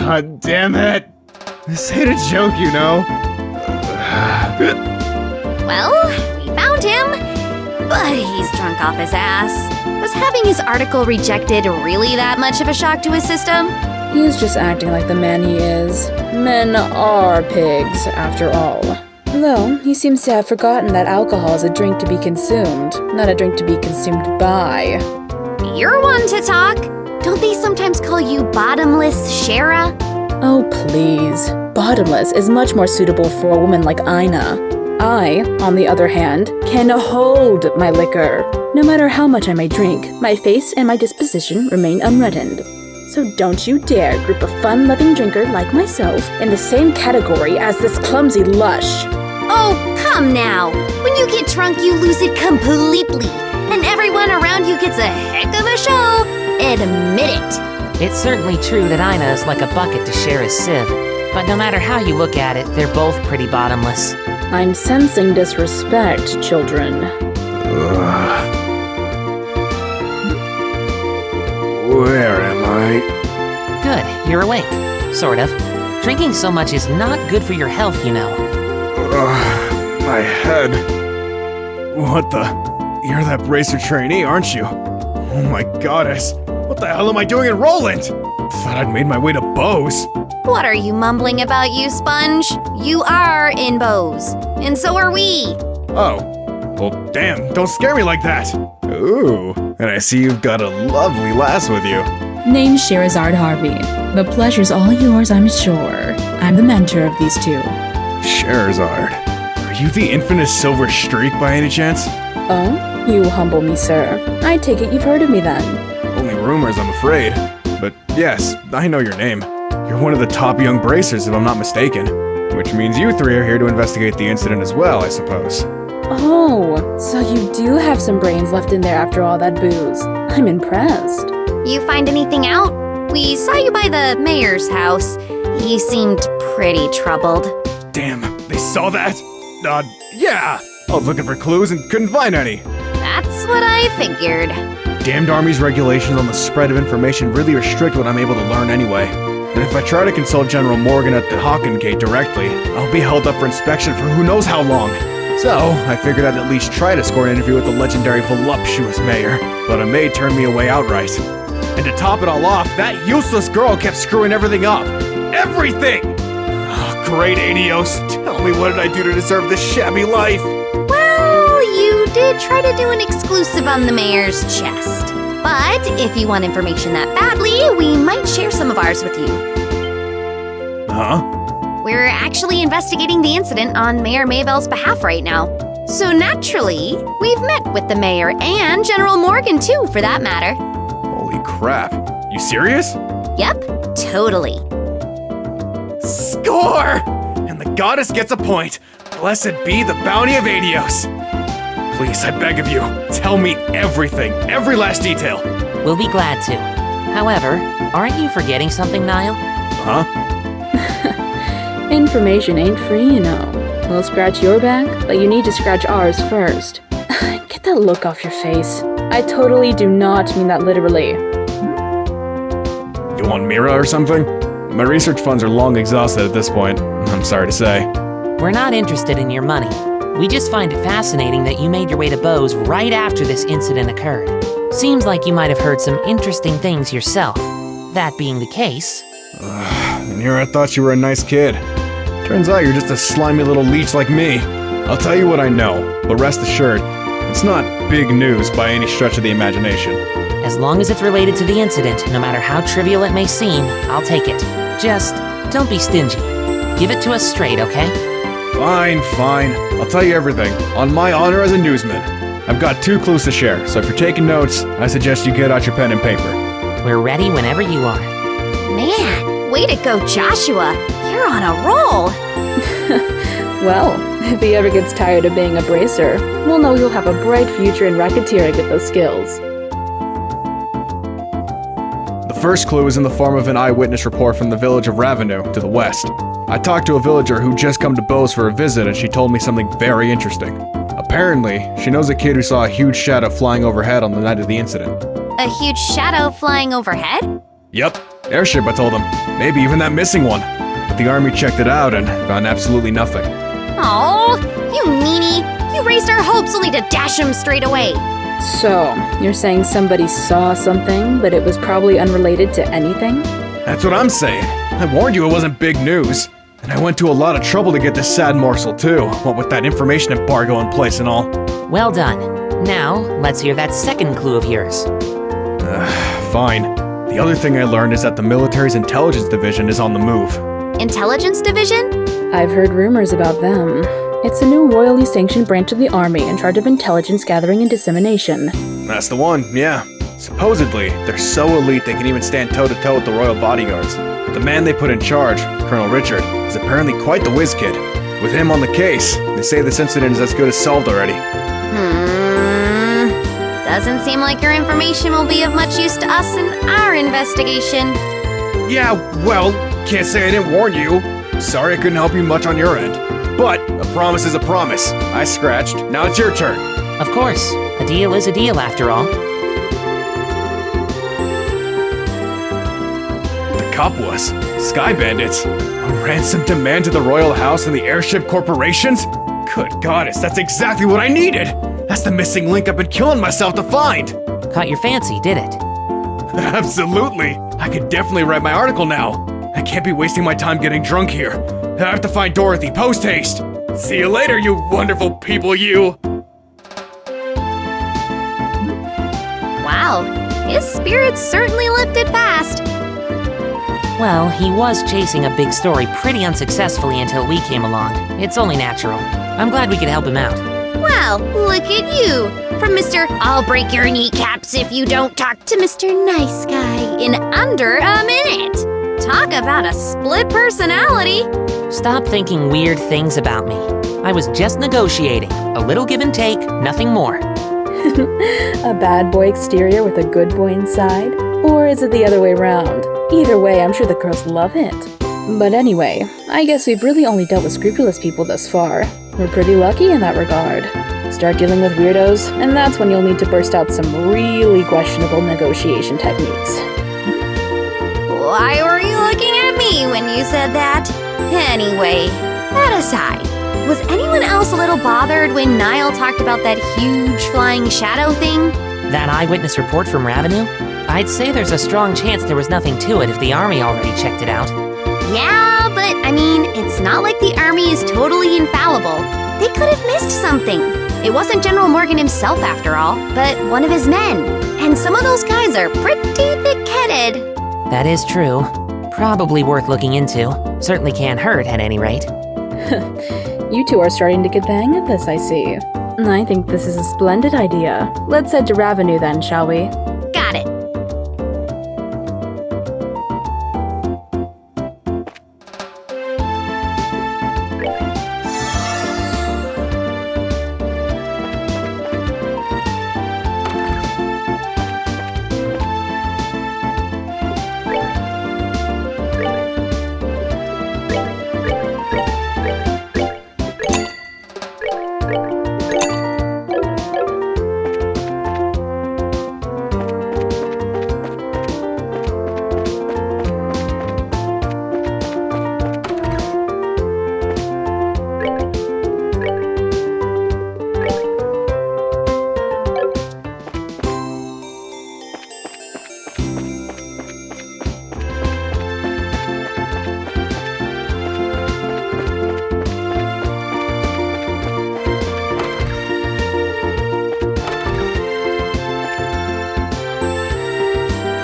God damn it! This ain't a joke, you know. Well, we found him, but he's drunk off his ass. Was having his article rejected really that much of a shock to his system? He's just acting like the man he is. Men are pigs, after all. Though, he seems to have forgotten that alcohol is a drink to be consumed, not a drink to be consumed by. You're one to talk. Don't they sometimes call you bottomless Shara? Oh, please. Bottomless is much more suitable for a woman like Ina. I, on the other hand, can hold my liquor. No matter how much I may drink, my face and my disposition remain unreddened. So don't you dare group a fun-loving drinker like myself in the same category as this clumsy lush. Oh, come now. When you get drunk, you lose it completely. And everyone around you gets a heck of a show. Admit it. It's certainly true that Ina is like a bucket to Shara's sieve. But no matter how you look at it, they're both pretty bottomless. I'm sensing disrespect, children. Where am I? Good, you're awake. Sort of. Drinking so much is not good for your health, you know. My head. What the? You're that bracer trainee, aren't you? Oh my goddess. What the hell am I doing in Roland? Thought I'd made my way to Bose. What are you mumbling about, you sponge? You are in Bose. And so are we. Oh. Well, damn, don't scare me like that. Ooh, and I see you've got a lovely lass with you. Name's Sherazard Harvey. The pleasure's all yours, I'm sure. I'm the mentor of these two. Sherazard. Are you the infamous Silver Streak by any chance? Oh? You humble me, sir. I take it you've heard of me then. Only rumors, I'm afraid. But yes, I know your name. You're one of the top young bracers, if I'm not mistaken. Which means you three are here to investigate the incident as well, I suppose. Oh, so you do have some brains left in there after all that booze. I'm impressed. You find anything out? We saw you by the mayor's house. He seemed pretty troubled. Damn, they saw that? Yeah! I was looking for clues and couldn't find any. That's what I figured. Damned Army's regulations on the spread of information really restrict what I'm able to learn anyway. And if I try to consult General Morgan at the Hawken Gate directly, I'll be held up for inspection for who knows how long. So, I figured I'd at least try to score an interview with the legendary voluptuous mayor, but a maid turned me away outright. And to top it all off, that useless girl kept screwing everything up. Everything! Oh, great Adios, tell me what did I do to deserve this shabby life? Well, you did try to do an exclusive on the mayor's chest. But if you want information that badly, we might share some of ours with you. Huh? We're actually investigating the incident on Mayor Maybell's behalf right now. So naturally, we've met with the mayor and General Morgan too, for that matter. Holy crap. You serious? Yep, totally. Score! And the goddess gets a point. Blessed be the bounty of Adios. Please, I beg of you, tell me everything, every last detail. We'll be glad to. However, aren't you forgetting something, Niall? Huh? Information ain't free, you know. We'll scratch your back, but you need to scratch ours first. Get that look off your face. I totally do not mean that literally. You want Mira or something? My research funds are long exhausted at this point, I'm sorry to say. We're not interested in your money. We just find it fascinating that you made your way to Bose right after this incident occurred. Seems like you might have heard some interesting things yourself. That being the case... And here I thought you were a nice kid. Turns out you're just a slimy little leech like me. I'll tell you what I know, but rest assured, it's not big news by any stretch of the imagination. As long as it's related to the incident, no matter how trivial it may seem, I'll take it. Just don't be stingy. Give it to us straight, okay? Fine. I'll tell you everything, on my honor as a newsman. I've got 2 clues to share, so if you're taking notes, I suggest you get out your pen and paper. We're ready whenever you are. Man, way to go, Joshua. You're on a roll. Well, if he ever gets tired of being a bracer, we'll know he'll have a bright future in racketeering with those skills. The first clue is in the form of an eyewitness report from the village of Ravenou to the west. I talked to a villager who just come to Bose for a visit, and she told me something very interesting. Apparently, she knows a kid who saw a huge shadow flying overhead on the night of the incident. A huge shadow flying overhead? Yep, Airship, I told them. Maybe even that missing one. But the army checked it out and found absolutely nothing. Oh, you meanie! You raised our hopes only to dash them straight away. So, you're saying somebody saw something, but it was probably unrelated to anything? That's what I'm saying. I warned you it wasn't big news. And I went to a lot of trouble to get this sad morsel too, what with that information embargo in place and all. Well done. Now, let's hear that second clue of yours. Fine. The other thing I learned is that the military's intelligence division is on the move. Intelligence division? I've heard rumors about them. It's a new royally sanctioned branch of the army in charge of intelligence gathering and dissemination. That's the one, yeah. Supposedly, they're so elite they can even stand toe-to-toe with the royal bodyguards. But the man they put in charge, Colonel Richard, is apparently quite the whiz kid. With him on the case, they say this incident is as good as solved already. Doesn't seem like your information will be of much use to us in our investigation. Yeah, well, can't say I didn't warn you. Sorry I couldn't help you much on your end. But a promise is a promise. I scratched. Now it's your turn. Of course, a deal is a deal after all. The cop was Sky Bandits. A ransom demand to the Royal House and the Airship Corporations? Good goddess, that's exactly what I needed! That's the missing link I've been killing myself to find! Caught your fancy, did it? Absolutely! I could definitely write my article now. I can't be wasting my time getting drunk here. I have to find Dorothy, post-haste! See you later, you wonderful people, you! Wow, his spirits certainly lifted fast. Well, he was chasing a big story pretty unsuccessfully until we came along. It's only natural. I'm glad we could help him out. Well, look at you. From Mr. I'll break your kneecaps if you don't talk to Mr. Nice Guy in under a minute. Talk about a split personality. Stop thinking weird things about me. I was just negotiating. A little give and take, nothing more. A bad boy exterior with a good boy inside? Or is it the other way around? Either way, I'm sure the girls love it. But anyway, I guess we've really only dealt with scrupulous people thus far. We're pretty lucky in that regard. Start dealing with weirdos, and that's when you'll need to burst out some really questionable negotiation techniques. Why were you looking at me when you said that? Anyway, that aside, was anyone else a little bothered when Niall talked about that huge flying shadow thing? That eyewitness report from Ravenue? I'd say there's a strong chance there was nothing to it if the army already checked it out. Yeah, but I mean, it's not like the army is totally infallible. They could have missed something. It wasn't General Morgan himself after all, but one of his men. And some of those guys are pretty thick-headed. That is true. Probably worth looking into. Certainly can't hurt at any rate. You two are starting to get the hang of this, I see. I think this is a splendid idea. Let's head to Ravenue then, shall we? Got it.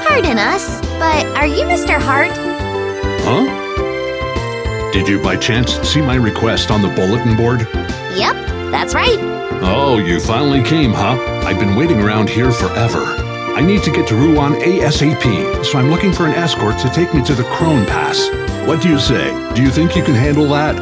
Pardon us, but are you Mr. Hart? Huh? Did you by chance see my request on the bulletin board? Yep, that's right. Oh, you finally came, huh? I've been waiting around here forever. I need to get to Rouen ASAP, so I'm looking for an escort to take me to the Crone Pass. What do you say? Do you think you can handle that?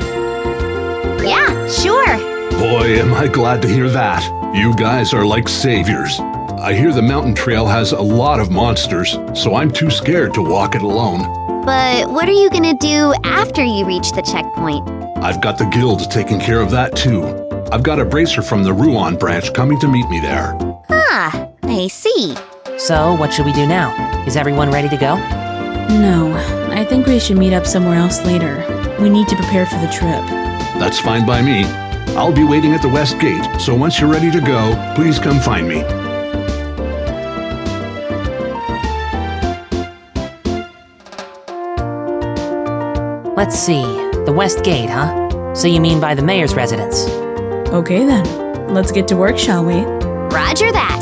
Yeah, sure. Boy, am I glad to hear that. You guys are like saviors. I hear the mountain trail has a lot of monsters, so I'm too scared to walk it alone. But what are you gonna do after you reach the checkpoint? I've got the guild taking care of that too. I've got a bracer from the Rouen branch coming to meet me there. Ah, I see. So, what should we do now? Is everyone ready to go? No, I think we should meet up somewhere else later. We need to prepare for the trip. That's fine by me. I'll be waiting at the West Gate, so once you're ready to go, please come find me. Let's see. The West Gate, huh? So you mean by the mayor's residence? Okay then, let's get to work, shall we? Roger that.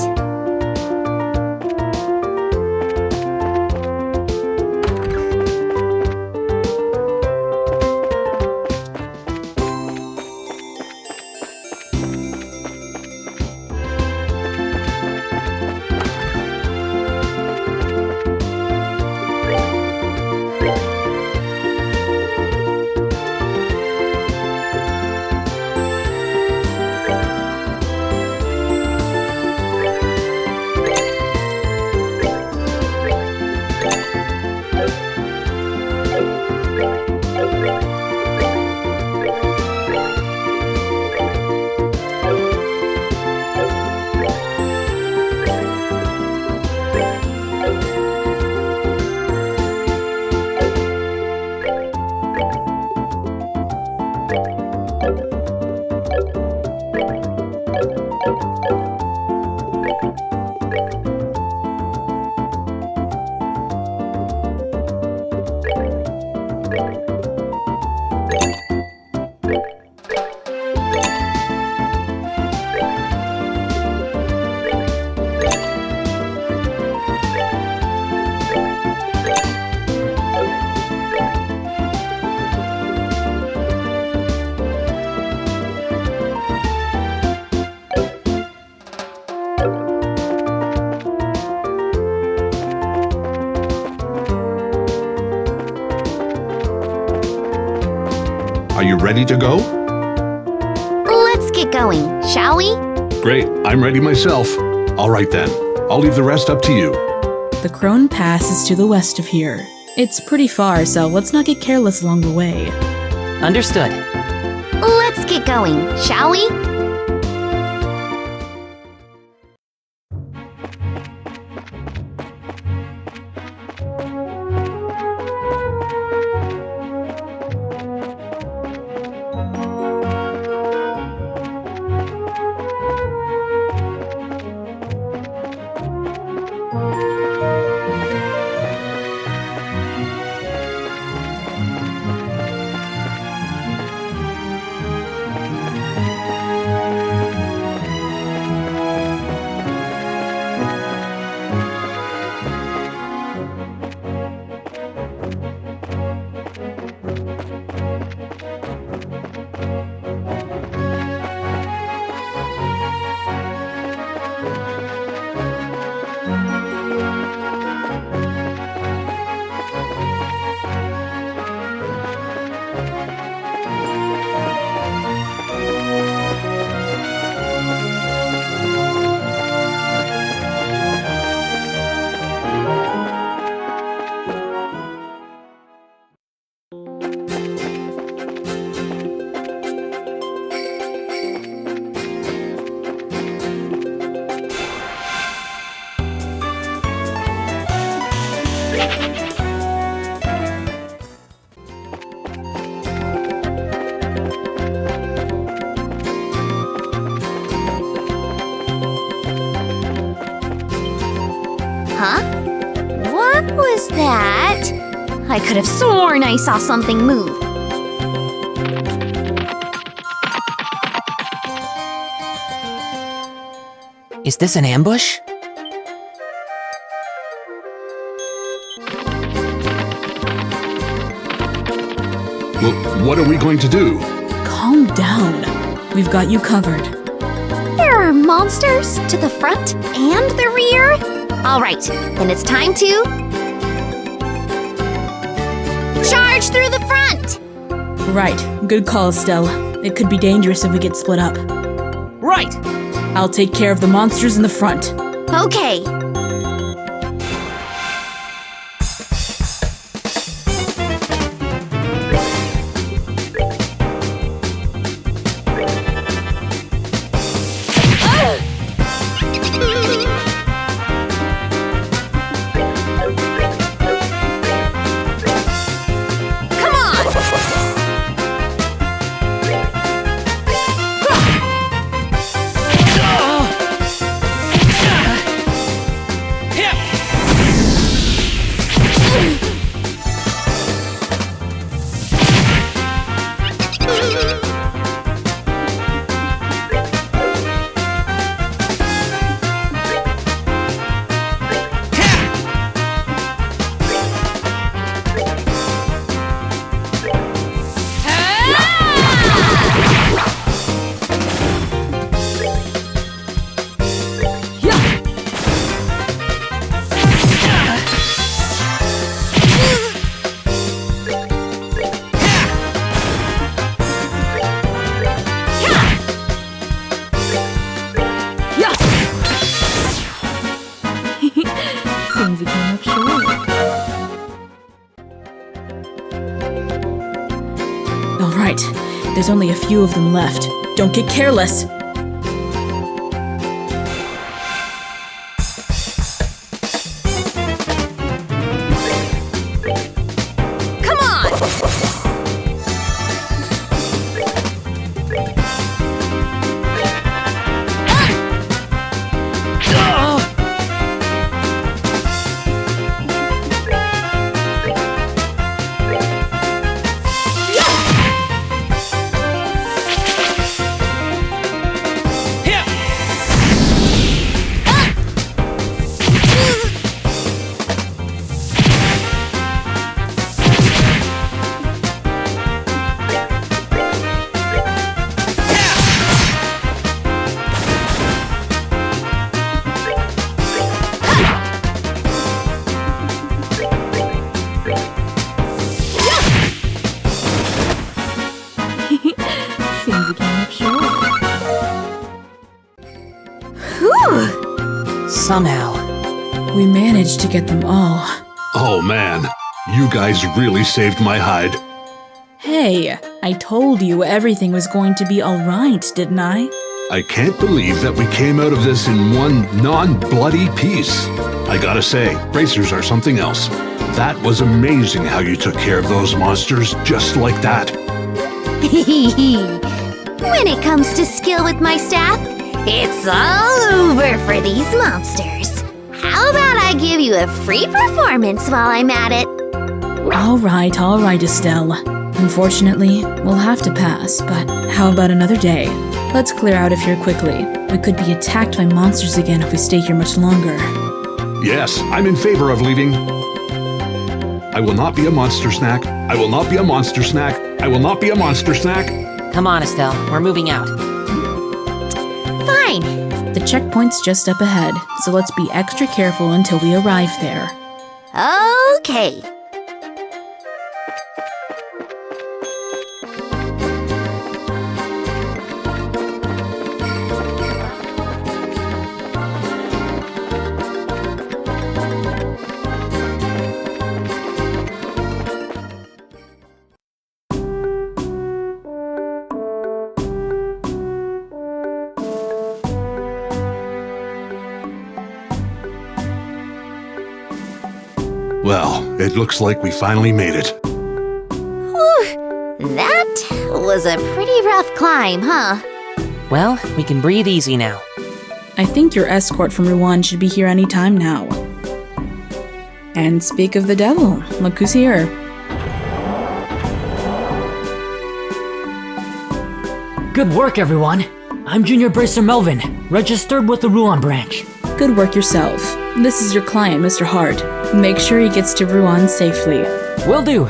Are you ready to go? Let's get going, shall we? Great, I'm ready myself. All right then, I'll leave the rest up to you. The Crone Pass is to the west of here. It's pretty far, so let's not get careless along the way. Understood. Let's get going, shall we? Huh? What was that? I could have sworn I saw something move. Is this an ambush? Well, what are we going to do? Calm down. We've got you covered. There are monsters to the front and the rear? All right, then it's time to charge through the front! Right. Good call, Stella. It could be dangerous if we get split up. Right! I'll take care of the monsters in the front. Okay. There's only a few of them left. Don't get careless! Come on! Seems you came up short. Somehow. We managed to get them all. Oh man, you guys really saved my hide. Hey, I told you everything was going to be alright, didn't I? I can't believe that we came out of this in one non-bloody piece. I gotta say, bracers are something else. That was amazing how you took care of those monsters just like that. When it comes to skill with my staff, it's all over for these monsters. How about I give you a free performance while I'm at it? Alright, Estelle. Unfortunately, we'll have to pass, but how about another day? Let's clear out of here quickly. We could be attacked by monsters again if we stay here much longer. Yes, I'm in favor of leaving. I will not be a monster snack. I will not be a monster snack. I will not be a monster snack. Come on, Estelle. We're moving out. Fine. The checkpoint's just up ahead, so let's be extra careful until we arrive there. Okay. Well, it looks like we finally made it. Whew, that was a pretty rough climb, huh? Well, we can breathe easy now. I think your escort from Rouen should be here any time now. And speak of the devil, look who's here. Good work, everyone. I'm Junior Bracer Melvin, registered with the Rouen branch. Good work yourself. This is your client, Mr. Hart. Make sure he gets to Rouen safely. Will do.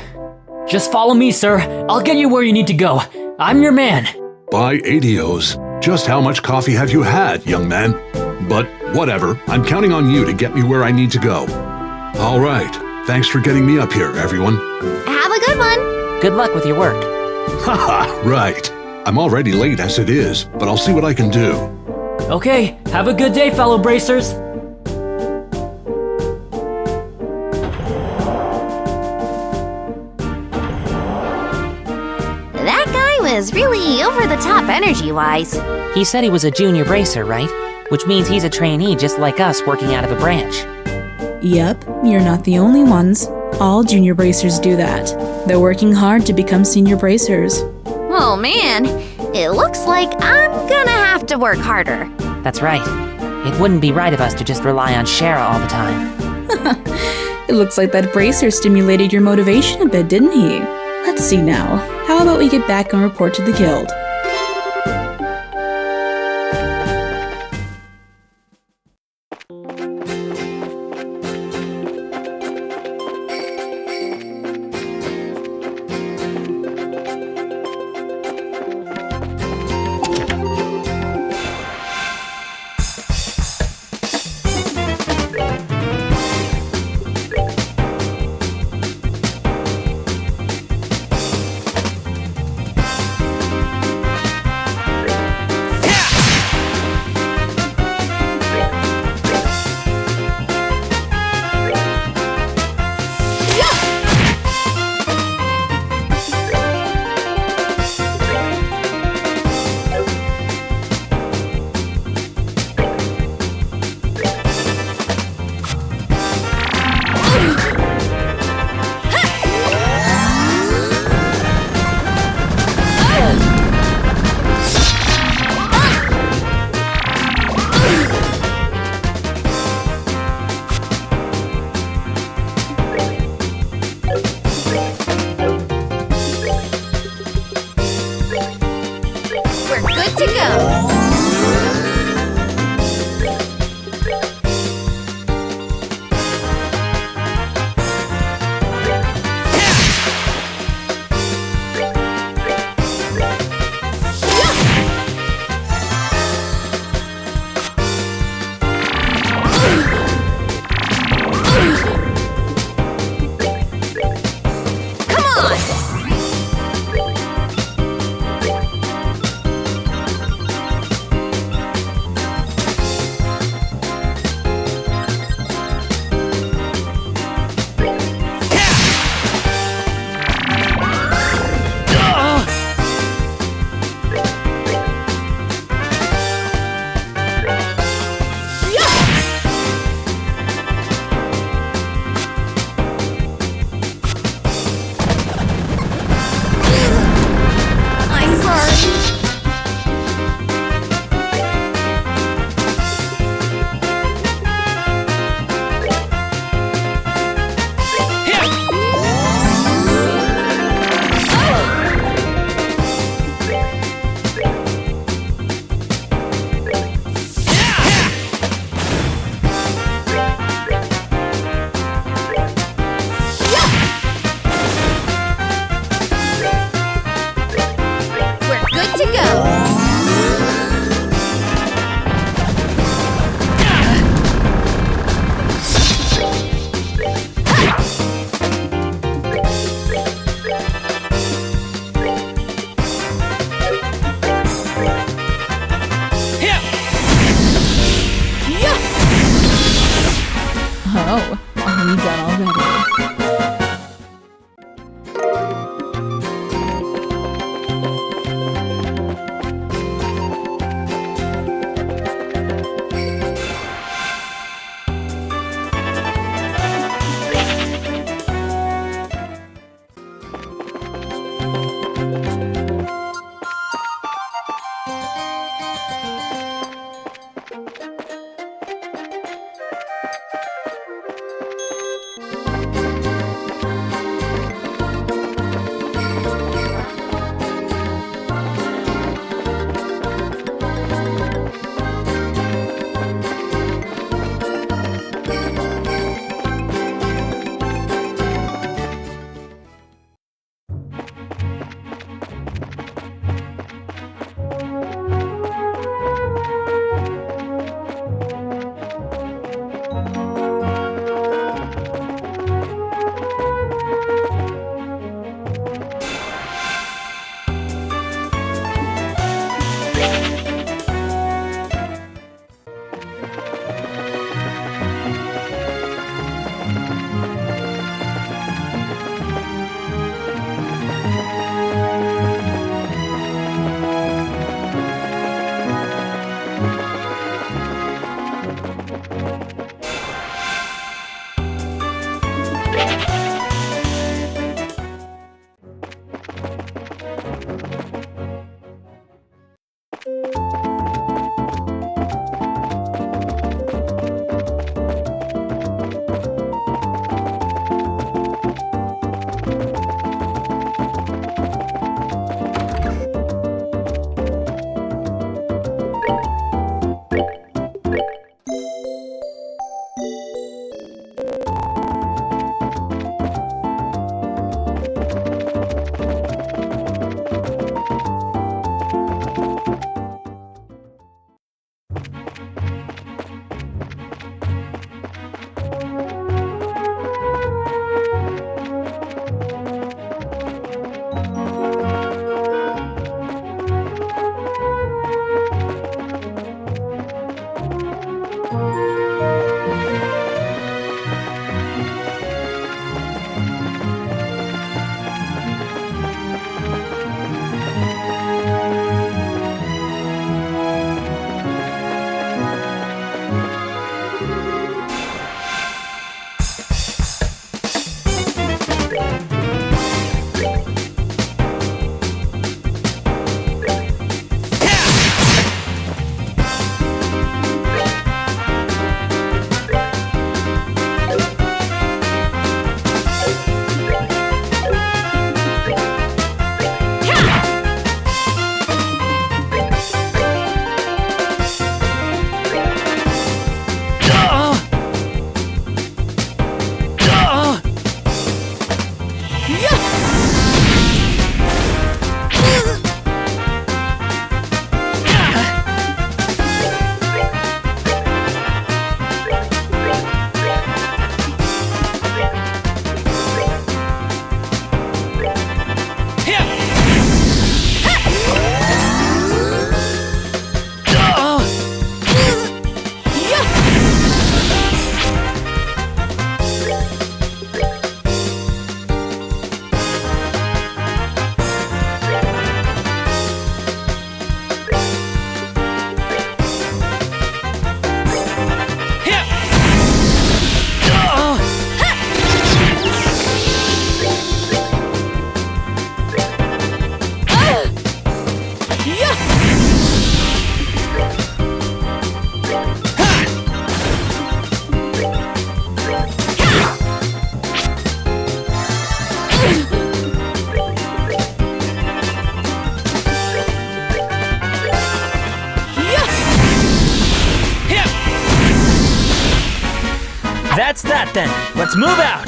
Just follow me, sir. I'll get you where you need to go. I'm your man. By adios. Just how much coffee have you had, young man? But whatever, I'm counting on you to get me where I need to go. All right, thanks for getting me up here, everyone. Have a good one. Good luck with your work. Haha, right. I'm already late as it is, but I'll see what I can do. Okay, have a good day, fellow bracers. That guy was really over the top energy-wise. He said he was a junior bracer, right? Which means he's a trainee just like us working out of a branch. Yep, you're not the only ones. All junior bracers do that. They're working hard to become senior bracers. Oh man, it looks like I'm gonna have to work harder. That's right. It wouldn't be right of us to just rely on Shara all the time. It looks like that bracer stimulated your motivation a bit, didn't he? Let's see now. How about we get back and report to the guild? welcome! That's that then. Let's move out.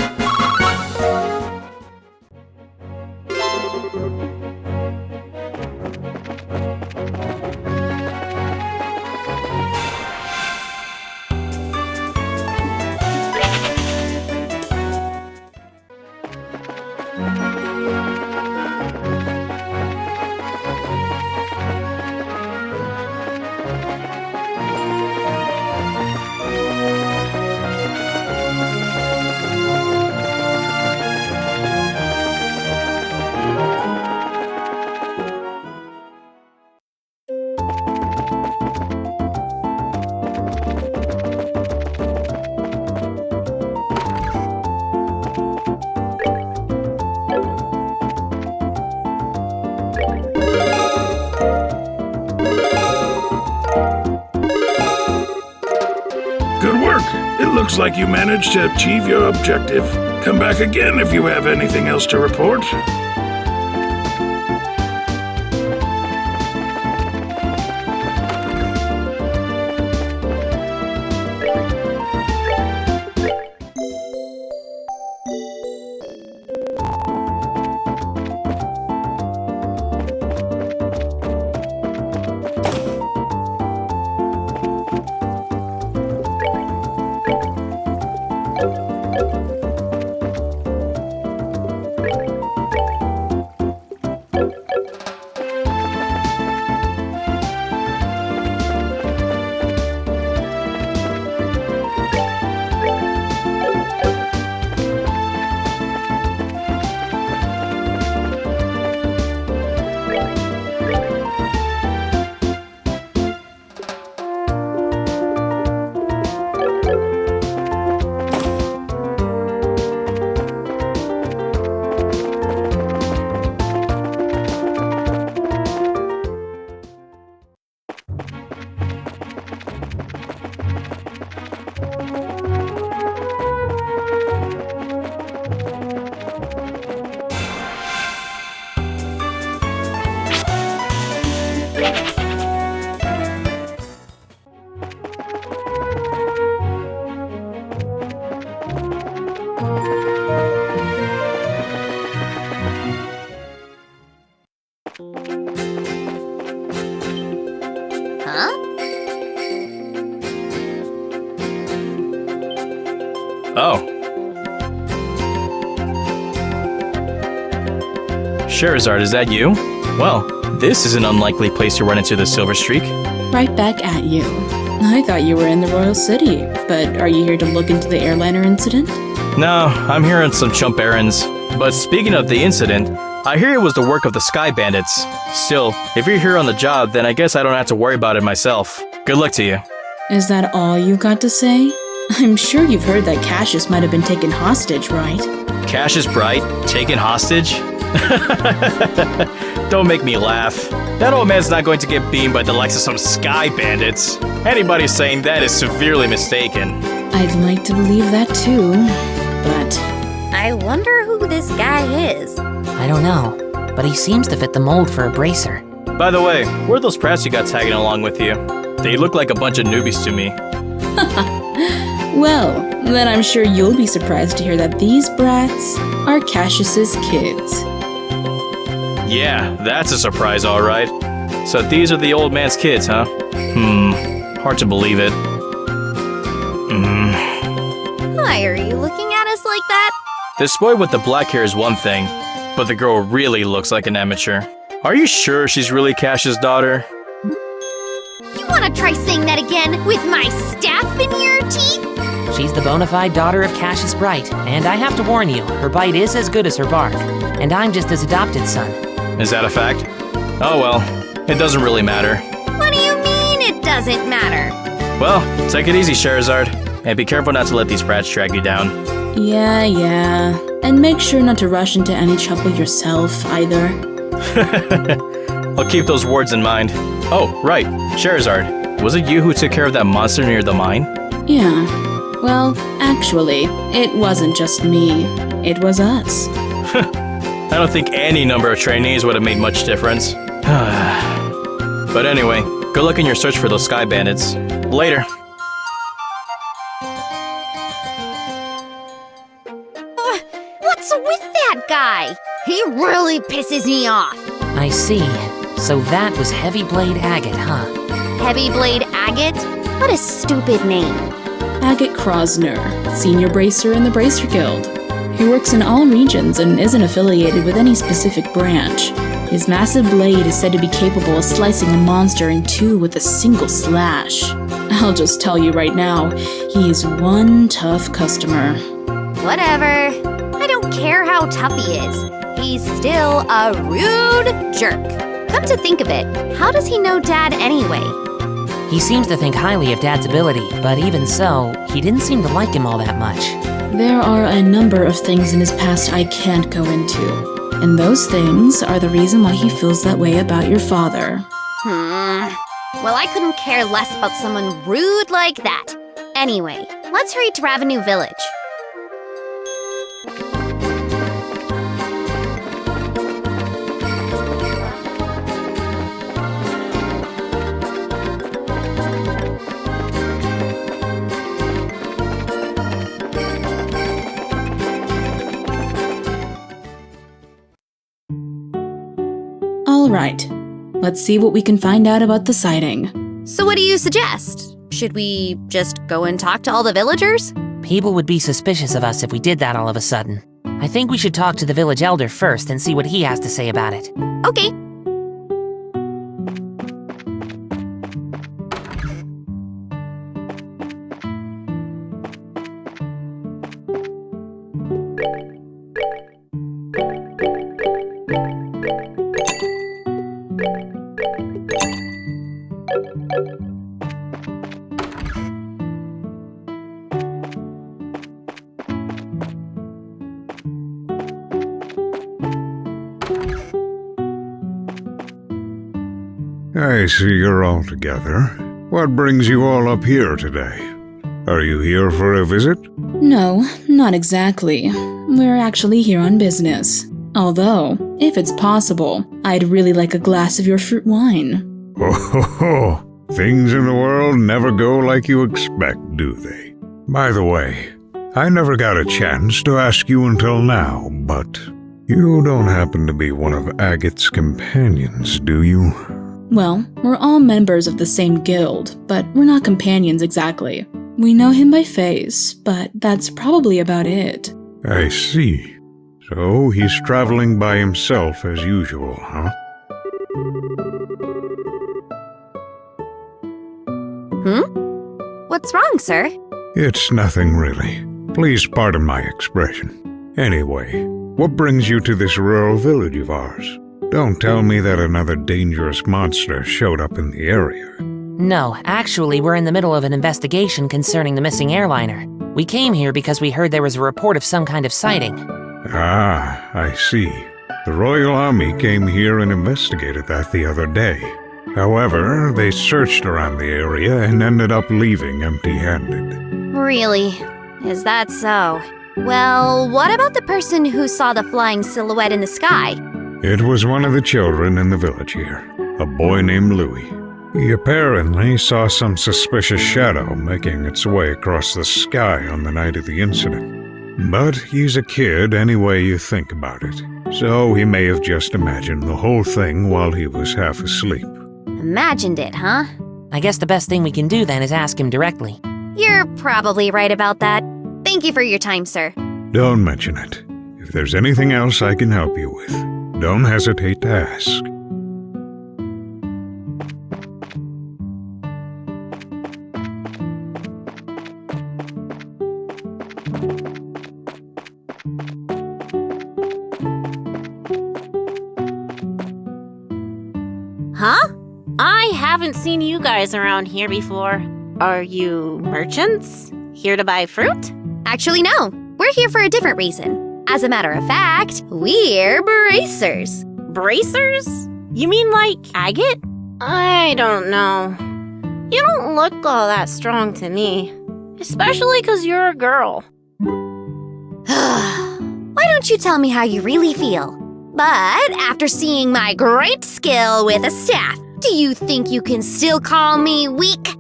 Looks like you managed to achieve your objective. Come back again if you have anything else to report. Oh. Charizard, is that you? Well, this is an unlikely place to run into the Silver Streak. Right back at you. I thought you were in the Royal City, but are you here to look into the airliner incident? No, I'm here on some chump errands. But speaking of the incident, I hear it was the work of the Sky Bandits. Still, if you're here on the job, then I guess I don't have to worry about it myself. Good luck to you. Is that all you got to say? I'm sure you've heard that Cassius might have been taken hostage, right? Cassius Bright? Taken hostage? Don't make me laugh. That old man's not going to get beamed by the likes of some Sky Bandits. Anybody saying that is severely mistaken. I'd like to believe that too, but... I wonder who this guy is. I don't know, but he seems to fit the mold for a bracer. By the way, where are those prats you got tagging along with you? They look like a bunch of newbies to me. Well, then I'm sure you'll be surprised to hear that these brats are Cassius's kids. Yeah, that's a surprise, alright. So these are the old man's kids, huh? Hard to believe it. Why are you looking at us like that? This boy with the black hair is one thing, but the girl really looks like an amateur. Are you sure she's really Cash's daughter? You wanna try saying that again with my staff in your teeth? She's the bona fide daughter of Cassius Bright, and I have to warn you, her bite is as good as her bark, and I'm just his adopted son. Is that a fact? Oh well, it doesn't really matter. What do you mean it doesn't matter? Well, take it easy, Charizard, and be careful not to let these brats drag you down. Yeah. And make sure not to rush into any trouble yourself, either. I'll keep those words in mind. Oh, right, Charizard, was it you who took care of that monster near the mine? Yeah. Well, actually, it wasn't just me. It was us. I don't think any number of trainees would have made much difference. But anyway, good luck in your search for those Sky Bandits. Later. guy. He really pisses me off. I see. So that was Heavy Blade Agate, huh? Heavy Blade Agate? What a stupid name. Agate Krosner, Senior Bracer in the Bracer Guild. He works in all regions and isn't affiliated with any specific branch. His massive blade is said to be capable of slicing a monster in two with a single slash. I'll just tell you right now, he is one tough customer. Whatever. I don't care how tough he is. He's still a rude jerk. Come to think of it, how does he know Dad anyway? He seems to think highly of Dad's ability, but even so, he didn't seem to like him all that much. There are a number of things in his past I can't go into, and those things are the reason why he feels that way about your father. Well, I couldn't care less about someone rude like that. Anyway, let's hurry to Ravenue Village. All right, let's see what we can find out about the sighting. So what do you suggest? Should we just go and talk to all the villagers? People would be suspicious of us if we did that all of a sudden. I think we should talk to the village elder first and see what he has to say about it. Okay. I see you're all together. What brings you all up here today? Are you here for a visit? No, not exactly. We're actually here on business. Although, if it's possible, I'd really like a glass of your fruit wine. Oh ho ho! Things in the world never go like you expect, do they? By the way, I never got a chance to ask you until now, but you don't happen to be one of Agate's companions, do you? Well, we're all members of the same guild, but we're not companions exactly. We know him by face, but that's probably about it. I see. So he's traveling by himself as usual, huh? What's wrong, sir? It's nothing really. Please pardon my expression. Anyway, what brings you to this rural village of ours? Don't tell me that another dangerous monster showed up in the area. No, actually, we're in the middle of an investigation concerning the missing airliner. We came here because we heard there was a report of some kind of sighting. Ah, I see. The Royal Army came here and investigated that the other day. However, they searched around the area and ended up leaving empty-handed. Really? Is that so? Well, what about the person who saw the flying silhouette in the sky? It was one of the children in the village here, a boy named Louis. He apparently saw some suspicious shadow making its way across the sky on the night of the incident. But he's a kid any way you think about it, so he may have just imagined the whole thing while he was half asleep. Imagined it, huh? I guess the best thing we can do then is ask him directly. You're probably right about that. Thank you for your time, sir. Don't mention it. If there's anything else I can help you with, don't hesitate to ask. Huh? I haven't seen you guys around here before. Are you merchants? Here to buy fruit? Actually, no. We're here for a different reason. As a matter of fact, we're bracers. Bracers? You mean like agate? I don't know. You don't look all that strong to me. Especially because you're a girl. Why don't you tell me how you really feel? But after seeing my great skill with a staff, do you think you can still call me weak?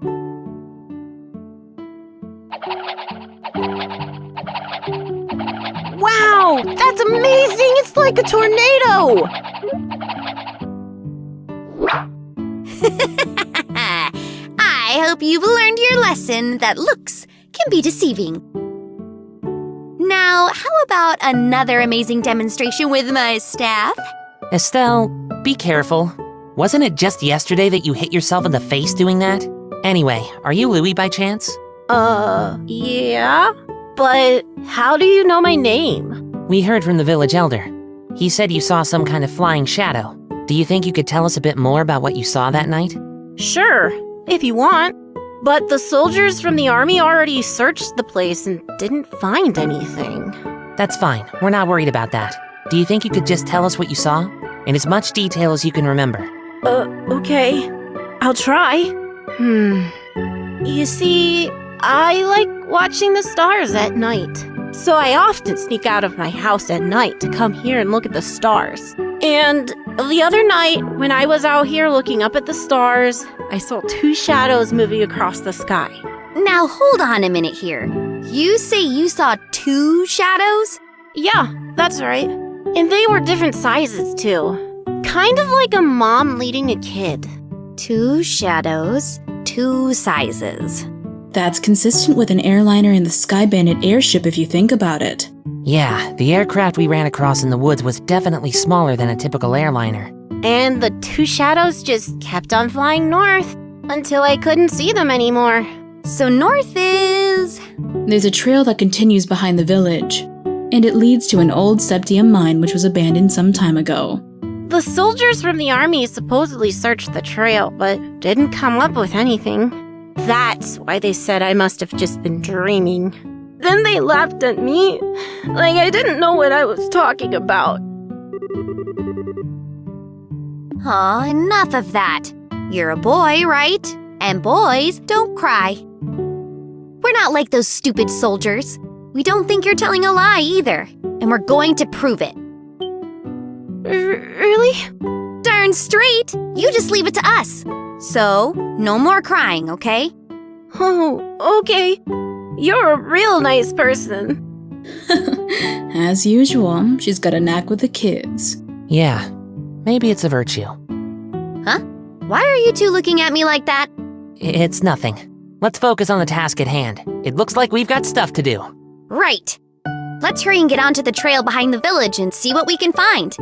Wow, that's amazing! It's looks like a tornado! I hope you've learned your lesson that looks can be deceiving. Now, how about another amazing demonstration with my staff? Estelle, be careful. Wasn't it just yesterday that you hit yourself in the face doing that? Anyway, are you Louie by chance? Yeah? But how do you know my name? We heard from the village elder. He said you saw some kind of flying shadow. Do you think you could tell us a bit more about what you saw that night? Sure, if you want. But the soldiers from the army already searched the place and didn't find anything. That's fine. We're not worried about that. Do you think you could just tell us what you saw? In as much detail as you can remember. Okay. I'll try. You see, I like watching the stars at night. So I often sneak out of my house at night to come here and look at the stars. And the other night, when I was out here looking up at the stars, I saw two shadows moving across the sky. Now hold on a minute here. You say you saw two shadows? Yeah, that's right. And they were different sizes, too. Kind of like a mom leading a kid. Two shadows, two sizes. That's consistent with an airliner in the Sky Bandit airship if you think about it. Yeah, the aircraft we ran across in the woods was definitely smaller than a typical airliner. And the two shadows just kept on flying north until I couldn't see them anymore. So north is... There's a trail that continues behind the village, and it leads to an old septium mine which was abandoned some time ago. The soldiers from the army supposedly searched the trail, but didn't come up with anything. That's why they said I must have just been dreaming. Then they laughed at me, like I didn't know what I was talking about. Oh, enough of that. You're a boy, right? And boys don't cry. We're not like those stupid soldiers. We don't think you're telling a lie either, and we're going to prove it. Really? Darn straight! You just leave it to us. So, no more crying, okay? Oh, okay. You're a real nice person. As usual, she's got a knack with the kids. Yeah, maybe it's a virtue. Huh? Why are you two looking at me like that? It's nothing. Let's focus on the task at hand. It looks like we've got stuff to do. Right. Let's hurry and get onto the trail behind the village and see what we can find.